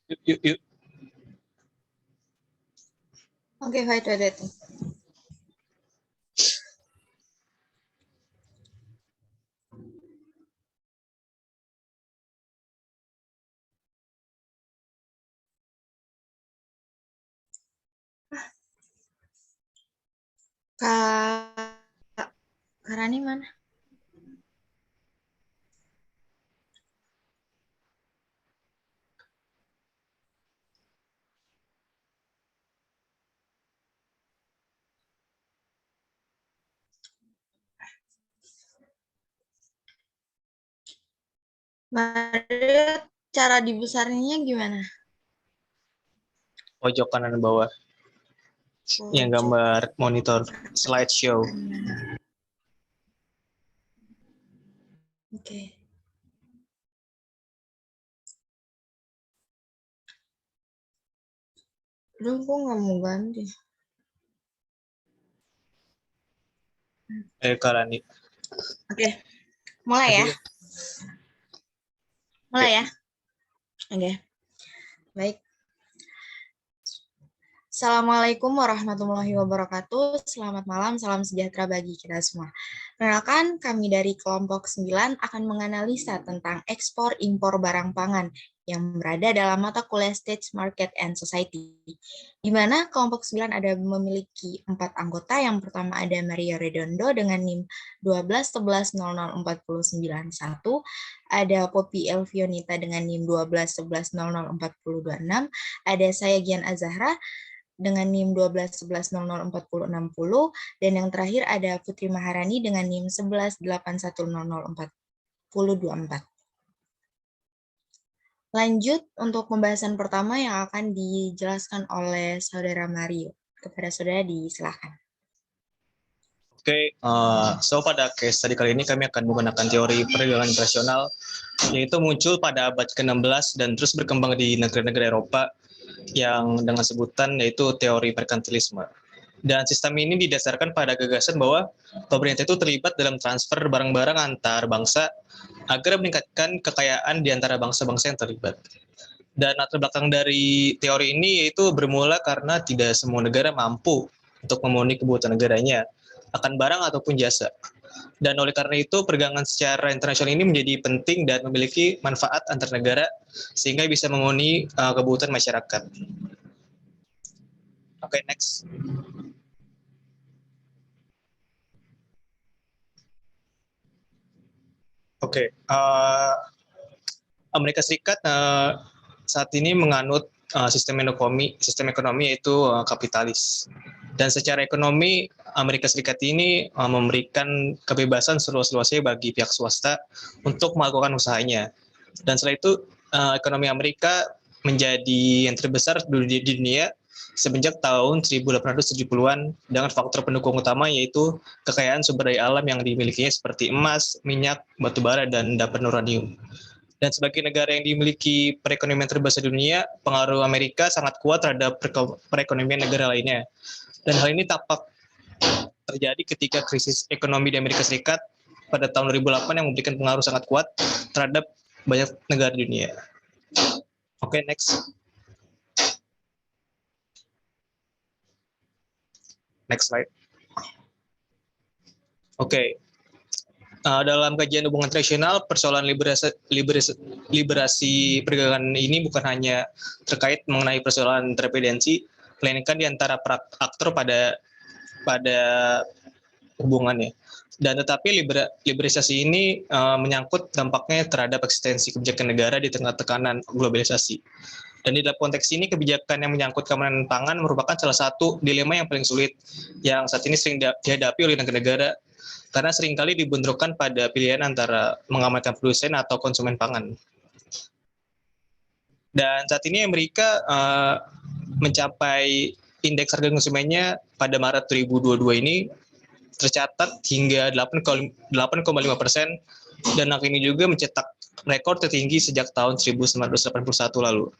Yuk. Oke, wait. Kak Rani mana? Mari cara dibesarnya gimana? Pojok kanan bawah. Yang gambar monitor slideshow. Oke. Aduh, kok nggak mau ganti? Kak Rani. Oke, mulai ya. Mulai ya. Oke. Baik. Assalamualaikum warahmatullahi wabarakatuh. Selamat malam, salam sejahtera bagi kita semua. Perkenalkan, kami dari kelompok 9 akan menganalisa tentang ekspor impor barang pangan yang berada dalam mata kuliah State Market and Society. Di mana kelompok 9 ada memiliki 4 anggota. Yang pertama ada Mario Redondo dengan NIM 1211004991, ada Poppy Elvionita dengan NIM 1211004026, ada saya Gian Azahra dengan NIM 1211004060, dan yang terakhir ada Putri Maharani dengan NIM 1181004024. Lanjut untuk pembahasan pertama yang akan dijelaskan oleh Saudara Mario. Kepada Saudara disilahkan. Oke, so pada case tadi kali ini kami akan menggunakan teori perdagangan internasional, yaitu muncul pada abad ke-16 dan terus berkembang di negara-negara Eropa yang dengan sebutan yaitu teori merkantilisme. Dan sistem ini didasarkan pada gagasan bahwa pemerintah itu terlibat dalam transfer barang-barang antar bangsa agar meningkatkan kekayaan di antara bangsa-bangsa yang terlibat. Dan latar belakang dari teori ini yaitu bermula karena tidak semua negara mampu untuk memenuhi kebutuhan negaranya akan barang ataupun jasa. Dan oleh karena itu, perdagangan secara internasional ini menjadi penting dan memiliki manfaat antar negara sehingga bisa memenuhi kebutuhan masyarakat. Oke, next. Oke, Amerika Serikat saat ini menganut sistem ekonomi yaitu kapitalis. Dan secara ekonomi, Amerika Serikat ini memberikan kebebasan seluas-luasnya bagi pihak swasta untuk melakukan usahanya. Dan setelah itu, ekonomi Amerika menjadi yang terbesar di dunia semenjak tahun 1870-an dengan faktor pendukung utama yaitu kekayaan sumber daya alam yang dimilikinya seperti emas, minyak, batu bara, dan endapan uranium. Dan sebagai negara yang dimiliki perekonomian terbesar di dunia, pengaruh Amerika sangat kuat terhadap perekonomian negara lainnya. Dan hal ini tampak terjadi ketika krisis ekonomi di Amerika Serikat pada tahun 2008 yang memberikan pengaruh sangat kuat terhadap banyak negara di dunia. Oke, next. Next slide. Oke. Dalam kajian hubungan internasional, persoalan liberasi perdagangan ini bukan hanya terkait mengenai persoalan intervensi, melainkan di antara aktor pada hubungannya. Dan tetapi liberalisasi ini menyangkut dampaknya terhadap eksistensi kebijakan negara di tengah tekanan globalisasi. Dan di dalam konteks ini, kebijakan yang menyangkut keamanan pangan merupakan salah satu dilema yang paling sulit yang saat ini sering dihadapi oleh negara-negara karena seringkali dibenturkan pada pilihan antara mengamankan produsen atau konsumen pangan. Dan saat ini Amerika mencapai indeks harga konsumennya pada Maret 2022 ini tercatat hingga 8,5% dan angka ini juga mencetak rekor tertinggi sejak tahun 1981 lalu.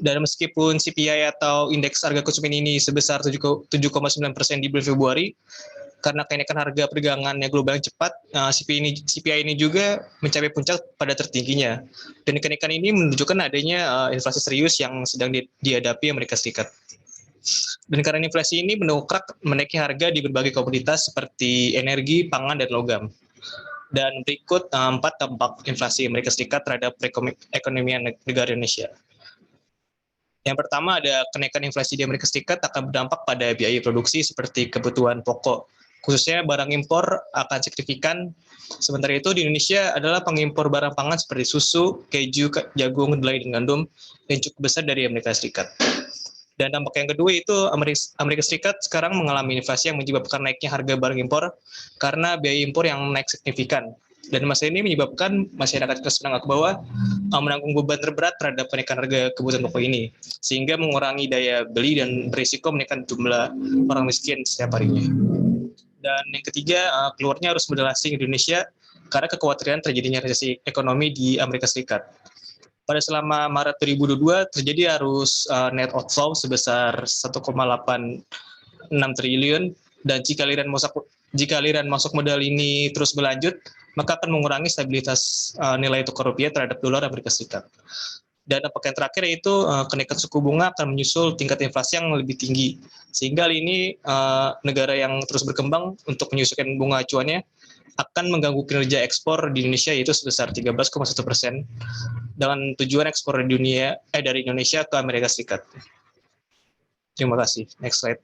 Dan meskipun CPI atau indeks harga konsumen ini sebesar 7,9% di bulan Februari, karena kenaikan harga perdagangannya global yang cepat, CPI ini juga mencapai puncak pada tertingginya. Dan kenaikan ini menunjukkan adanya inflasi serius yang sedang dihadapi Amerika Serikat. Dan karena inflasi ini mendongkrak menaiknya harga di berbagai komoditas seperti energi, pangan, dan logam. Dan berikut 4 dampak inflasi Amerika Serikat terhadap perekonomian negara Indonesia. Yang pertama ada kenaikan inflasi di Amerika Serikat akan berdampak pada biaya produksi seperti kebutuhan pokok. Khususnya barang impor akan signifikan. Sementara itu di Indonesia adalah pengimpor barang pangan seperti susu, keju, jagung, kedelai, dan gandum yang cukup besar dari Amerika Serikat. Dan dampak yang kedua itu Amerika Serikat sekarang mengalami inflasi yang menyebabkan naiknya harga barang impor karena biaya impor yang naik signifikan. Dan masalah ini menyebabkan masyarakat kelas menengah ke bawah menanggung beban terberat terhadap kenaikan harga kebutuhan pokok ini, sehingga mengurangi daya beli dan berisiko menaikkan jumlah orang miskin setiap harinya. Dan yang ketiga, keluarnya arus modal asing Indonesia karena kekhawatiran terjadinya resesi ekonomi di Amerika Serikat. Pada selama Maret 2022 terjadi arus net outflow sebesar 1,86 triliun, dan jika aliran masuk modal ini terus berlanjut, maka akan mengurangi stabilitas nilai tukar rupiah terhadap dolar Amerika Serikat. Dan dampak yang terakhir yaitu kenaikan suku bunga akan menyusul tingkat inflasi yang lebih tinggi. Sehingga hal ini negara yang terus berkembang untuk menyusulkan bunga acuannya akan mengganggu kinerja ekspor di Indonesia, yaitu sebesar 13,1% dengan tujuan ekspor dari Indonesia ke Amerika Serikat. Terima kasih. Next slide.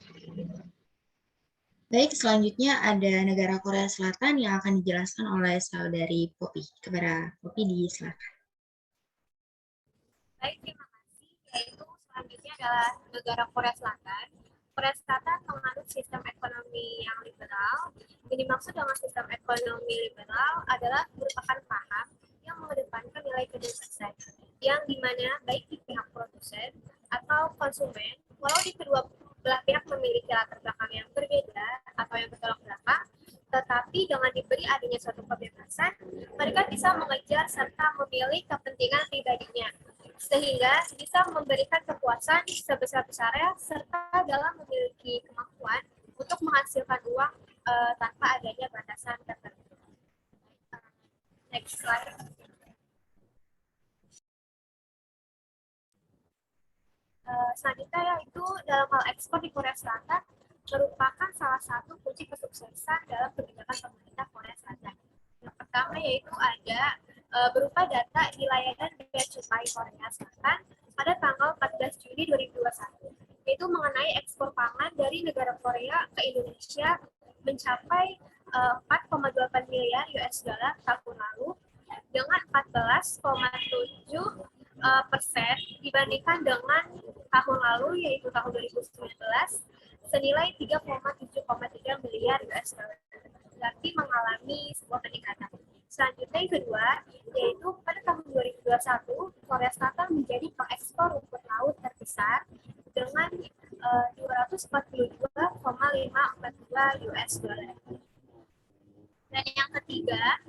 Baik, selanjutnya ada negara Korea Selatan yang akan dijelaskan oleh saudari Poppy. Kepada Poppy disilakan. Baik, terima kasih. Yaitu selanjutnya adalah negara Korea Selatan. Korea Selatan menganut sistem ekonomi yang liberal. Yang dimaksud dengan sistem ekonomi liberal adalah merupakan paham yang mengedepankan nilai kebebasan, yang dimana baik di pihak produsen atau konsumen, walau di kedua belah pihak memiliki latar belakang yang berbeda atau yang bertolak belakang, tetapi dengan diberi adanya suatu kebebasan, mereka bisa mengejar serta memilih kepentingan pribadinya, sehingga bisa memberikan kepuasan sebesar-besarnya serta dalam memiliki kemampuan untuk menghasilkan uang tanpa adanya batasan tertentu. Next slide. Selanjutnya yaitu dalam hal ekspor di Korea Selatan merupakan salah satu kunci kesuksesan dalam kebijakan pemerintah Korea Selatan. Yang pertama yaitu ada berupa data di layanan bea cukai Korea Selatan pada tanggal 14 Juli 2021, yaitu mengenai ekspor pangan dari negara Korea ke Indonesia mencapai 4,8 miliar US dollar tahun lalu dengan 14,7% dibandingkan dengan tahun lalu yaitu tahun 2019 senilai 3,7,3 miliar US dollar, berarti mengalami sebuah peningkatan. Selanjutnya yang kedua yaitu pada tahun 2021 Korea Selatan menjadi pengekspor rumput laut terbesar dengan 242,542 US dollar. Dan yang ketiga,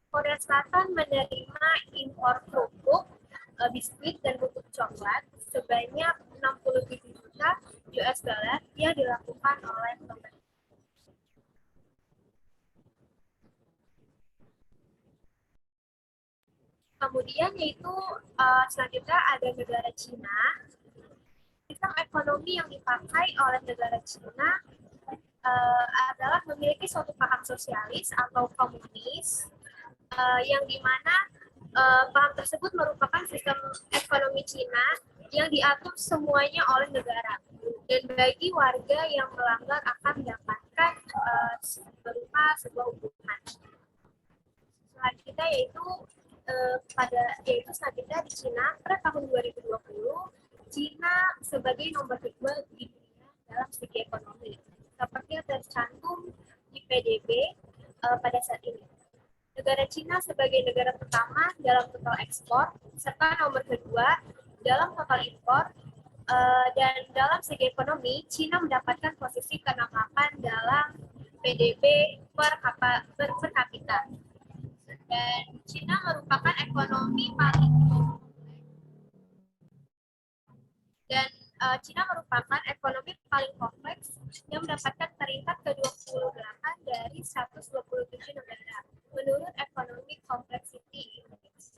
Korea Selatan menerima impor kerupuk, biskuit, dan bubuk coklat sebanyak 67 juta US dollar yang dilakukan oleh pemerintah. Kemudian yaitu selanjutnya ada negara Cina. Sistem ekonomi yang dipakai oleh negara Cina adalah memiliki suatu paham sosialis atau komunis, yang dimana paham tersebut merupakan sistem ekonomi Cina yang diatur semuanya oleh negara, dan bagi warga yang melanggar akan mendapatkan berupa sebuah hukuman. Selanjutnya yaitu selanjutnya di Cina pada tahun 2020 Cina sebagai nomor kedua di dunia dalam segi ekonomi, seperti yang tercantum di PDB pada saat ini. Negara Cina sebagai negara pertama dalam total ekspor, serta nomor kedua dalam total impor, dan dalam segi ekonomi, Cina mendapatkan posisi ke-68 dalam PDB per kapita. Dan Cina merupakan ekonomi paling dan Cina merupakan ekonomi paling kompleks yang mendapatkan peringkat ke-28 dari 127 negara menurut Economic Complexity Index.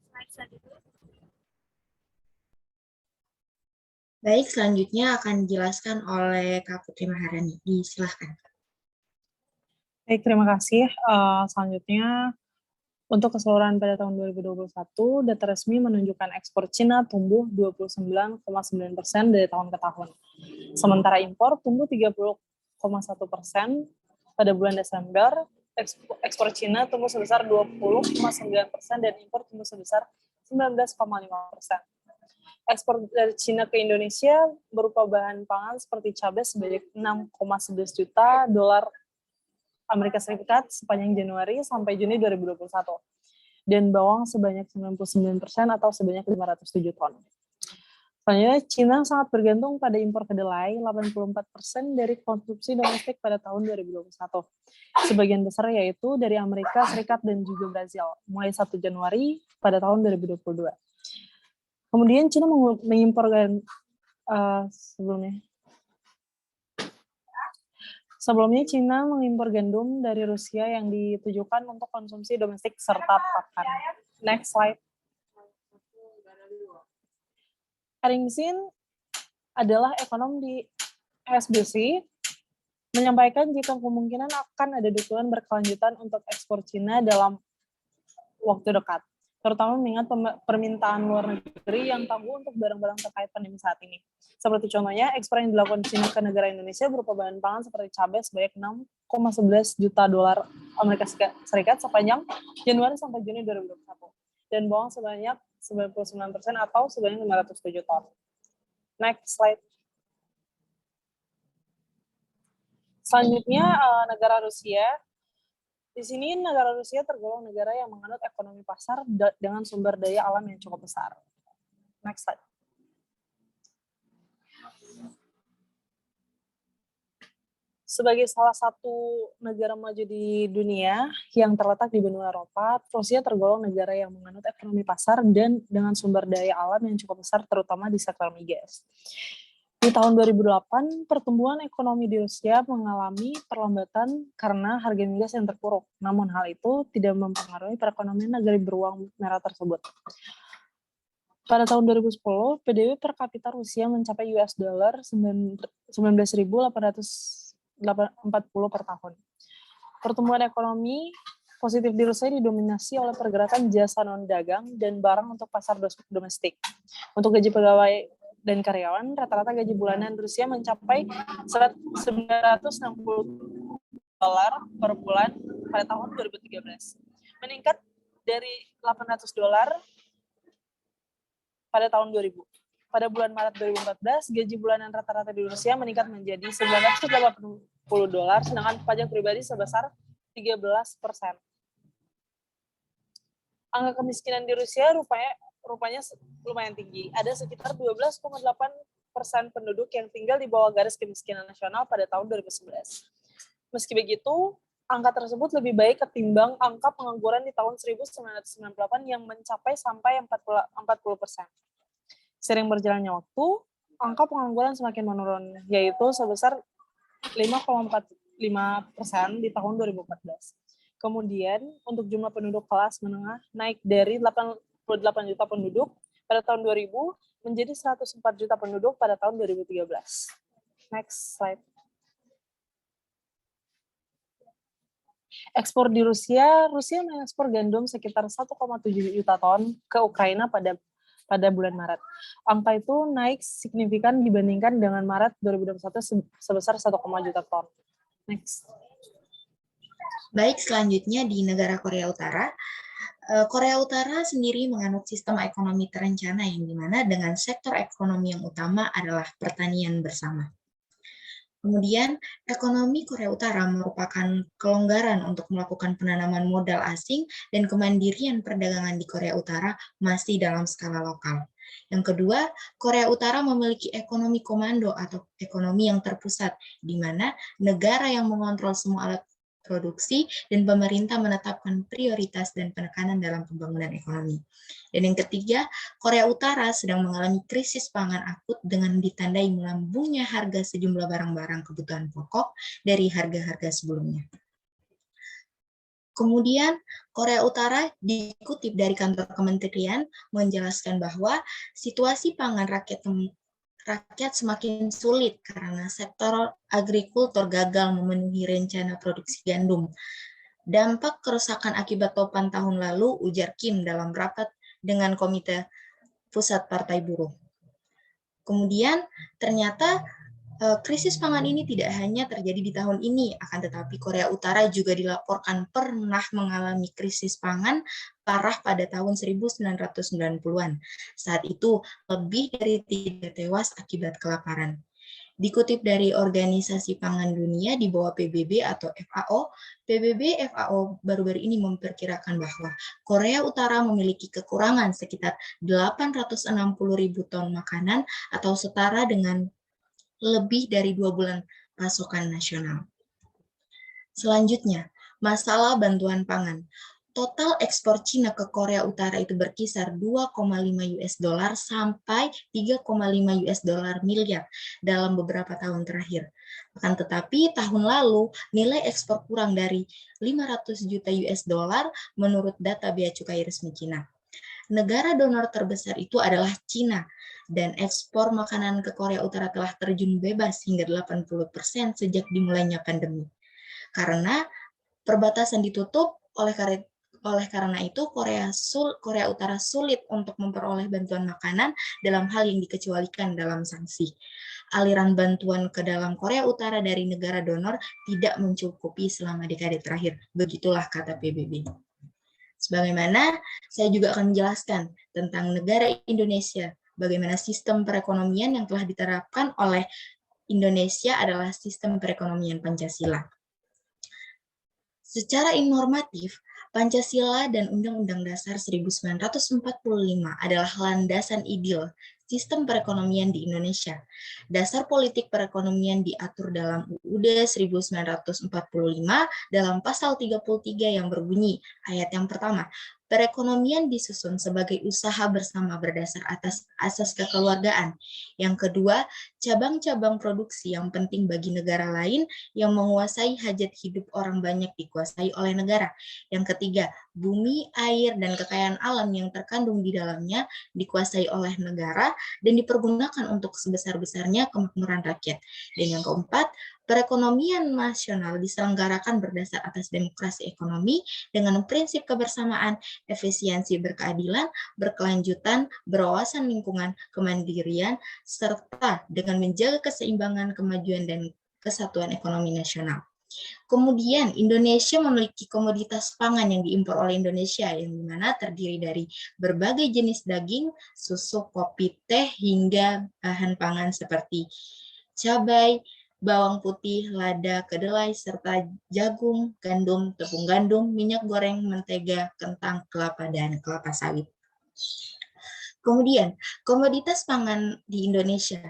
Slide selanjutnya. Baik, selanjutnya akan dijelaskan oleh Kak Putri Maharani. Disilahkan. Baik, terima kasih. Selanjutnya, untuk keseluruhan pada tahun 2021, data resmi menunjukkan ekspor Cina tumbuh 29,9% dari tahun ke tahun. Sementara impor tumbuh 30,1% pada bulan Desember. Ekspor Cina tumbuh sebesar 20,9% dan impor tumbuh sebesar 19,5%. Ekspor dari Cina ke Indonesia berupa bahan pangan seperti cabai sebanyak 6,11 juta dolar Amerika Serikat sepanjang Januari sampai Juni 2021, dan bawang sebanyak 99% atau sebanyak 507 ton. Selanjutnya, Cina sangat bergantung pada impor kedelai, 84% dari konsumsi domestik pada tahun 2021. Sebagian besar yaitu dari Amerika Serikat dan juga Brazil, mulai 1 Januari pada tahun 2022. Kemudian Cina mengimpor Sebelumnya Cina mengimpor gandum dari Rusia yang ditujukan untuk konsumsi domestik serta pakan. Next slide. Haringsin adalah ekonom di HSBC menyampaikan jika kemungkinan akan ada dukungan berkelanjutan untuk ekspor Cina dalam waktu dekat, terutama mengingat permintaan luar negeri yang tangguh untuk barang-barang terkait pandemi saat ini. Seperti contohnya, ekspor yang dilakukan Cina ke negara Indonesia berupa bahan pangan seperti cabai sebanyak 6,11 juta dolar Amerika Serikat sepanjang Januari sampai Juni 2021, dan bawang sebanyak 99% atau sebanyak 507 ton. Next slide. Selanjutnya, negara Rusia. Di sini negara Rusia tergolong negara yang menganut ekonomi pasar dengan sumber daya alam yang cukup besar. Next slide. Sebagai salah satu negara maju di dunia yang terletak di benua Eropa, Rusia tergolong negara yang menganut ekonomi pasar dan dengan sumber daya alam yang cukup besar, terutama di sektor migas. Di tahun 2008, pertumbuhan ekonomi di Rusia mengalami perlambatan karena harga migas yang terpuruk. Namun hal itu tidak mempengaruhi perekonomian negara beruang merah tersebut. Pada tahun 2010, PDB per kapita Rusia mencapai US dollar 19.840 per tahun. Pertumbuhan ekonomi positif di Rusia didominasi oleh pergerakan jasa non-dagang dan barang untuk pasar domestik. Untuk gaji pegawai dan karyawan, rata-rata gaji bulanan Rusia mencapai 960 dolar per bulan pada tahun 2013, meningkat dari 800 dolar pada tahun 2000. Pada bulan Maret 2014, gaji bulanan rata-rata di Rusia meningkat menjadi 980 dolar, sedangkan pajak pribadi sebesar 13%. Angka kemiskinan di Rusia rupanya lumayan tinggi. Ada sekitar 12,8% penduduk yang tinggal di bawah garis kemiskinan nasional pada tahun 2011. Meski begitu, angka tersebut lebih baik ketimbang angka pengangguran di tahun 1998 yang mencapai sampai 40%. Seiring berjalannya waktu, angka pengangguran semakin menurun, yaitu sebesar 5,45% di tahun 2014. Kemudian, untuk jumlah penduduk kelas menengah naik dari 88 juta penduduk pada tahun 2000 menjadi 104 juta penduduk pada tahun 2013. Next slide. Ekspor di Rusia mengekspor gandum sekitar 1,7 juta ton ke Ukraina pada bulan Maret. Angka itu naik signifikan dibandingkan dengan Maret 2021 sebesar 1, juta ton. Next. Baik, selanjutnya di negara Korea Utara. Korea Utara sendiri menganut sistem ekonomi terencana yang dimana dengan sektor ekonomi yang utama adalah pertanian bersama. Kemudian, ekonomi Korea Utara merupakan kelonggaran untuk melakukan penanaman modal asing dan kemandirian perdagangan di Korea Utara masih dalam skala lokal. Yang kedua, Korea Utara memiliki ekonomi komando atau ekonomi yang terpusat, di mana negara yang mengontrol semua alat produksi, dan pemerintah menetapkan prioritas dan penekanan dalam pembangunan ekonomi. Dan yang ketiga, Korea Utara sedang mengalami krisis pangan akut dengan ditandai melambungnya harga sejumlah barang-barang kebutuhan pokok dari harga-harga sebelumnya. Kemudian, Korea Utara dikutip dari kantor kementerian menjelaskan bahwa situasi pangan rakyat semakin sulit karena sektor agrikultur gagal memenuhi rencana produksi gandum. Dampak kerusakan akibat topan tahun lalu, ujar Kim dalam rapat dengan Komite Pusat Partai Buruh. Kemudian, ternyata krisis pangan ini tidak hanya terjadi di tahun ini, akan tetapi Korea Utara juga dilaporkan pernah mengalami krisis pangan parah pada tahun 1990-an. Saat itu, lebih dari 3 tewas akibat kelaparan. Dikutip dari Organisasi Pangan Dunia di bawah PBB atau FAO, FAO baru-baru ini memperkirakan bahwa Korea Utara memiliki kekurangan sekitar 860.000 ton makanan atau setara dengan lebih dari 2 bulan pasokan nasional. Selanjutnya, masalah bantuan pangan. Total ekspor Cina ke Korea Utara itu berkisar 2,5 US dollar sampai 3,5 US dollar miliar dalam beberapa tahun terakhir. Akan tetapi tahun lalu nilai ekspor kurang dari 500 juta US dollar menurut data Bea Cukai resmi Cina. Negara donor terbesar itu adalah Cina, dan ekspor makanan ke Korea Utara telah terjun bebas hingga 80% sejak dimulainya pandemi. Karena perbatasan ditutup, oleh karena itu Korea Utara sulit untuk memperoleh bantuan makanan dalam hal yang dikecualikan dalam sanksi. Aliran bantuan ke dalam Korea Utara dari negara donor tidak mencukupi selama dekade terakhir. Begitulah kata PBB. Sebagaimana saya juga akan menjelaskan tentang negara Indonesia, bagaimana sistem perekonomian yang telah diterapkan oleh Indonesia adalah sistem perekonomian Pancasila. Secara normatif, Pancasila dan Undang-Undang Dasar 1945 adalah landasan ideal sistem perekonomian di Indonesia. Dasar politik perekonomian diatur dalam UUD 1945 dalam pasal 33 yang berbunyi, ayat yang pertama, perekonomian disusun sebagai usaha bersama berdasar atas asas kekeluargaan. Yang kedua, cabang-cabang produksi yang penting bagi negara lain yang menguasai hajat hidup orang banyak dikuasai oleh negara. Yang ketiga, bumi, air, dan kekayaan alam yang terkandung di dalamnya dikuasai oleh negara dan dipergunakan untuk sebesar-besarnya kemakmuran rakyat. Dan yang keempat, perekonomian nasional diselenggarakan berdasar atas demokrasi ekonomi dengan prinsip kebersamaan, efisiensi berkeadilan, berkelanjutan, berwawasan lingkungan, kemandirian, serta dengan menjaga keseimbangan, kemajuan, dan kesatuan ekonomi nasional. Kemudian Indonesia memiliki komoditas pangan yang diimpor oleh Indonesia yang dimana terdiri dari berbagai jenis daging, susu, kopi, teh, hingga bahan pangan seperti cabai, bawang putih, lada, kedelai, serta jagung, gandum, tepung gandum, minyak goreng, mentega, kentang, kelapa, dan kelapa sawit. Kemudian, komoditas pangan di Indonesia.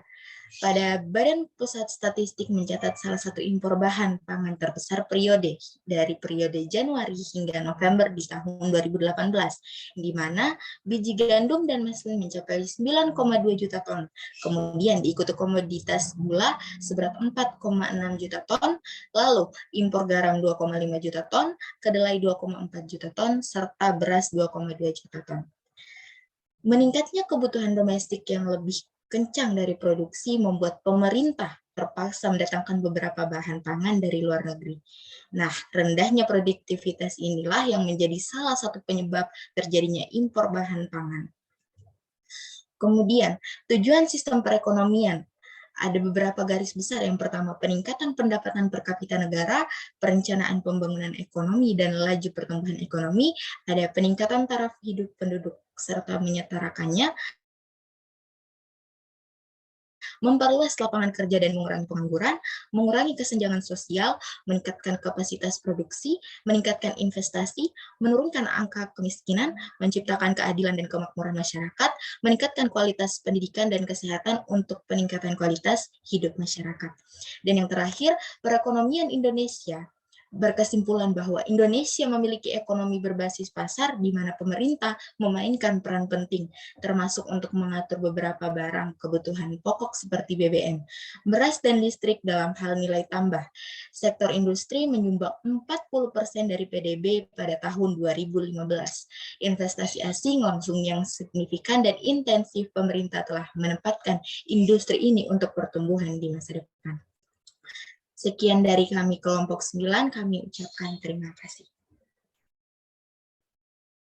Pada Badan Pusat Statistik mencatat salah satu impor bahan pangan terbesar dari periode Januari hingga November di tahun 2018, di mana biji gandum dan maizena mencapai 9,2 juta ton. Kemudian diikuti komoditas gula seberat 4,6 juta ton, lalu impor garam 2,5 juta ton, kedelai 2,4 juta ton, serta beras 2,2 juta ton. Meningkatnya kebutuhan domestik yang lebih kencang dari produksi membuat pemerintah terpaksa mendatangkan beberapa bahan pangan dari luar negeri. Nah, rendahnya produktivitas inilah yang menjadi salah satu penyebab terjadinya impor bahan pangan. Kemudian, tujuan sistem perekonomian. Ada beberapa garis besar. Yang pertama, peningkatan pendapatan per kapita negara, perencanaan pembangunan ekonomi, dan laju pertumbuhan ekonomi. Ada peningkatan taraf hidup penduduk serta menyetarakannya, memperluas lapangan kerja dan mengurangi pengangguran, mengurangi kesenjangan sosial, meningkatkan kapasitas produksi, meningkatkan investasi, menurunkan angka kemiskinan, menciptakan keadilan dan kemakmuran masyarakat, meningkatkan kualitas pendidikan dan kesehatan untuk peningkatan kualitas hidup masyarakat. Dan yang terakhir, perekonomian Indonesia berkesimpulan bahwa Indonesia memiliki ekonomi berbasis pasar di mana pemerintah memainkan peran penting, termasuk untuk mengatur beberapa barang kebutuhan pokok seperti BBM, beras dan listrik dalam hal nilai tambah. Sektor industri menyumbang 40% dari PDB pada tahun 2015. Investasi asing langsung yang signifikan dan intensif pemerintah telah menempatkan industri ini untuk pertumbuhan di masa depan. Sekian dari kami kelompok 9, kami ucapkan terima kasih.